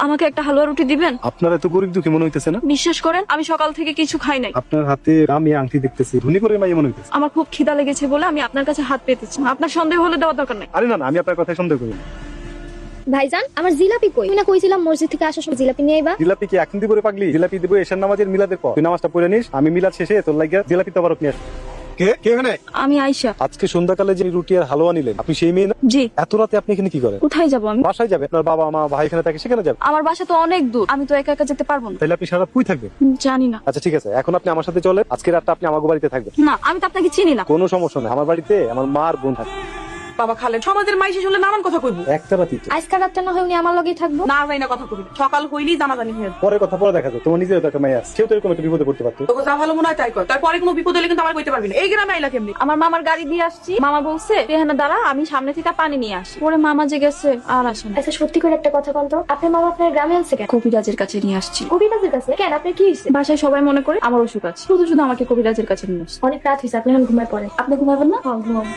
আমাকে একটা হালুয়া রুটি দিবেন? আপনার এত গরিব দুঃখী মনে হইতেছে না? বিশ্বাস করেন আমি সকাল থেকে কিছু খাই নাই। আপনার হাতে আমি আংটি দেখতেছি, ধনী করে মাইয়া মনে হইতেছে। আমার খুব খিদা লেগেছে বলে আমি আপনার কাছে হাত পেতেছি। আপনার সন্দেহ হলে দেওয়ার দরকার নাই। আরে না না, আমি আপনার কথায় সন্দেহ করি না। ভাইজান আমার জিলাপি কই? তুমি না কইছিলাম মসজিদ থেকে আসার সময় জিলাপি নিয়ে আইবা। জিলাপি কি এখন দিব রে পাগলি? জিলাপি দিব এশার নামাজের মিলাদের পর। তুই নামাজটা পড়ে নিস, আমি মিলাদ শেষে তোর লাগিয়া জিলাপি তবারক নিয়ে আসবো। কে কে এখানে? আমি আয়েশা। আজকে সন্ধ্যাকালে যে রুটি আর হালুয়া নিলেন, আপনি সেই মেয়ে না? জি। এত রাতে আপনি এখানে কি করেন? কোথায় যাব আমি? বাসায় যাবে, আপনার বাবা মা ভাই এখানে থাকে, সেখানে যাবে। আমার বাসা তো অনেক দূর, আমি তো একা একা যেতে পারবো না। তাহলে আপনি সারা রাত কই থাকবেন? জানি না। আচ্ছা ঠিক আছে, এখন আপনি আমার সাথে চলেন। আজকে রাতটা আপনি আমার বাড়িতে থাকবেন। না, আমি তো আপনাকে চিনি না। কোনো সমস্যা নেই, আমার বাড়িতে আমার মা আর বোন থাকে। বাবা খালেদ সমাজের মাই শেষ হলে নানান কথা কইবো। একটা রাতই তো। আজকাল রাতটা না হয় উনি আমার লগেই থাকবো। না যাই না কথা কইবি, সকাল হইলেই জানাজানি হয়ে যাবে। পরে কথা পরে দেখা যাবে। তোমার নিজের তো একটা মেয়ে আছে, সেও তো এরকম একটা বিপদে পড়তে পারতো। তোকে যা ভালো মনে হয় তাই কর, তারপরে কোনো বিপদ হলে কিন্তু আমার কইতে পারবি না। এই গ্রামে আইলা কেমনি? আমার মামার গাড়ি দিয়ে আসছি, মামা বলছে এখানে দাঁড়া, আমি সামনে থেকে পানি নিয়ে আসি। পরে মামা যে গেছে আর আসে না। আচ্ছা সত্যি করে একটা কথা বলতো, আপনার মামা আপনার গ্রামে আছে কেন? কবিরাজের কাছে নিয়ে আসছি। কবিরাজের কাছে কেন? আপনার কি হয়েছে? বাসায় সবাই মনে করে আমার অসুখ আছে, শুধু শুধু আমাকে কবিরাজের কাছে নিয়ে আসছে। অনেক রাত হয়েছে, আপনি এখন ঘুমায় পড়েন। আপনি ঘুমাবেন না? হ্যাঁ ঘুমাবো।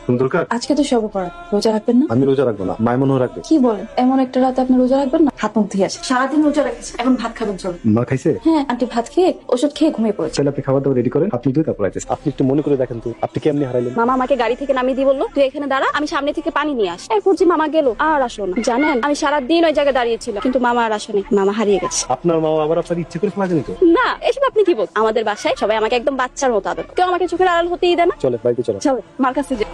সুন্দর কাজ। আজকে তো সব করা, রোজা রাখবেন না? আমি রোজা রাখবো না, মাইমনও রাখবে। কি বলেন, এমন একটা রাতে আপনি রোজা রাখবেন না? হাত মুখ ধুয়ে আসে, সারাদিন রোজা রেখেছে, এখন ভাত খাবেন চলো। মা খাইছে? হ্যাঁ আন্টি ভাত খেয়ে ওষুধ খেয়ে ঘুমিয়ে পড়েছে। ছেলে আপনি খাবার দাবার রেডি করেন, আপনি দুই তারপর আইতেছে। আপনি একটু মনে করে দেখেন তো, আপনি কেমনি হারাইলেন? মামা আমাকে গাড়ি থেকে নামিয়ে দিয়ে বললো তুই এখানে দাঁড়া, আমি সামনে থেকে পানি নিয়ে আসি। এরপর যে মামা গেল আর আসলো না। জানেন আমি সারাদিন ওই জায়গায় দাঁড়িয়েছিলাম, কিন্তু মামা আর আসেনি, মামা হারিয়ে গেছে। আপনার মা আবার আপনার ইচ্ছে করে ফেলা জানি তো? না এসব আপনি কি বল, আমাদের বাসায় সবাই আমাকে একদম বাচ্চার মতো আদর, কেউ আমাকে চোখের আড়াল হতেই দেয় না। চলে বাড়িতে চলো। চলো মার কাছে যাই।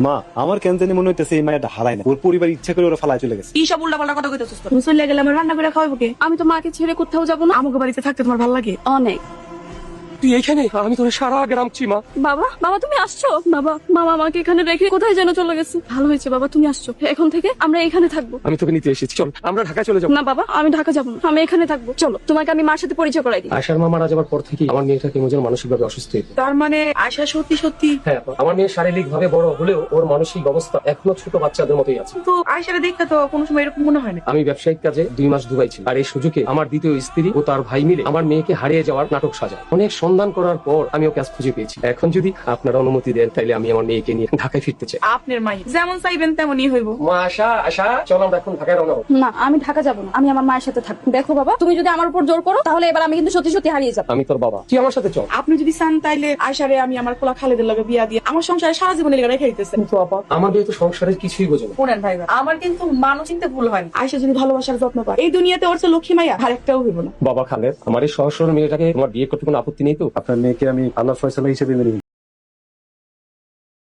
মা আমার কেন জানি মনে হইতেছে এই মায়েরটা হারায় না, ওর পরিবার ইচ্ছা করে ওরা ফালায় চলে গেছে। কি সব উল্টাপাল্টা কথা কইতেছিস? তোর মুসল্লি গেলে আমার রান্না করে খাওয়াবো কে? আমি তো মাকে ছেড়ে কোথাও যাবো না। আমাকে বাড়িতে থাকতে তোমার ভালো লাগে? অনেক। তুই এইখানে? আমি তোর সারা গ্রাম চিমা। বাবা বাবা তুমি আসছো? বাবা মামা আমাকে এখানে রেখে কোথায় যেন চলে গেছে। ভালো হয়েছে বাবা তুমি আসছো, এখন থেকে আমরা এখানে থাকবো। আমি তোকে নিতে এসেছি, চল আমরা ঢাকায় চলে যাবো। না বাবা আমি ঢাকা যাবো না, আমি এখানে থাকবো। চলো তোমাকে আমি মার সাথে পরিচয় করাই দিই। আয়শার মা মারা যাওয়ার পর থেকে আমার মেয়েটা কেমন যেন মানসিকভাবে অসুস্থ হয়ে পড়ে। তার মানে আয়শা সত্যি সত্যি? হ্যাঁ আপা, আমার মেয়ে শারীরিক ভাবে বড় হলেও ওর মানসিক অবস্থা এখনো ছোট বাচ্চাদের মতোই আছে। কিন্তু আয়শারে দেখতে তো কোনো সময় এরকম মনে হয় না। আমি ব্যবসায়িক কাজে 2 মাস দুবাই ছিল, আর এই সুযোগে আমার দ্বিতীয় স্ত্রী ও তার ভাই মিলে আমার মেয়েকে হারিয়ে যাওয়ার নাটক সাজায়। অনেক সন্ধান করার পর আমি ওকে আজ খুঁজে পেয়েছি। এখন যদি আপনারা অনুমতি দেন তাইলে আমি আমার মেয়েকে নিয়ে ঢাকায় ফিরতে চাই। আপনার মাই যেমন চাইবেন তেমনই হইব। মা আশা আশা, চল আমরা এখন ঢাকায় রওনা হবো। না আমি ঢাকা যাবো না, আমি আমার মায়ের সাথে থাকবো। দেখো বাবা তুমি যদি আমার উপর জোর করো তাহলে এবার আমি কিন্তু সত্যি সত্যি হারিয়ে যাবো। আমি তোর বাবা, তুই আমার সাথে চল। আপনি যদি চান তাইলে আয়শারে আমি আমার পোলা খালেদের লগে বিয়া দিয়ে আমার সংসারে সারা জীবনের লেগে রেখে দিতেছেন। কিন্তু আপা আমার মেয়ে তো সংসারের কিছুই বোঝে না। শোনেন ভাই, আমার কিন্তু মানুষ চিনতে ভুল হয় না। আয়শা যদি ভালোবাসার যত্ন পায় এই দুনিয়াতে ওর চেয়ে লক্ষ্মী মাইয়া আর একটাও হইব না। বাবা খালেদ, আমার এই সহসর মেয়েটাকে তোমার বিয়ে করতে কোনো আপত্তি নেই তো? আপনার মেয়েকে আমি আল্লাহর ফয়সালা হিসেবে মেনে নিই।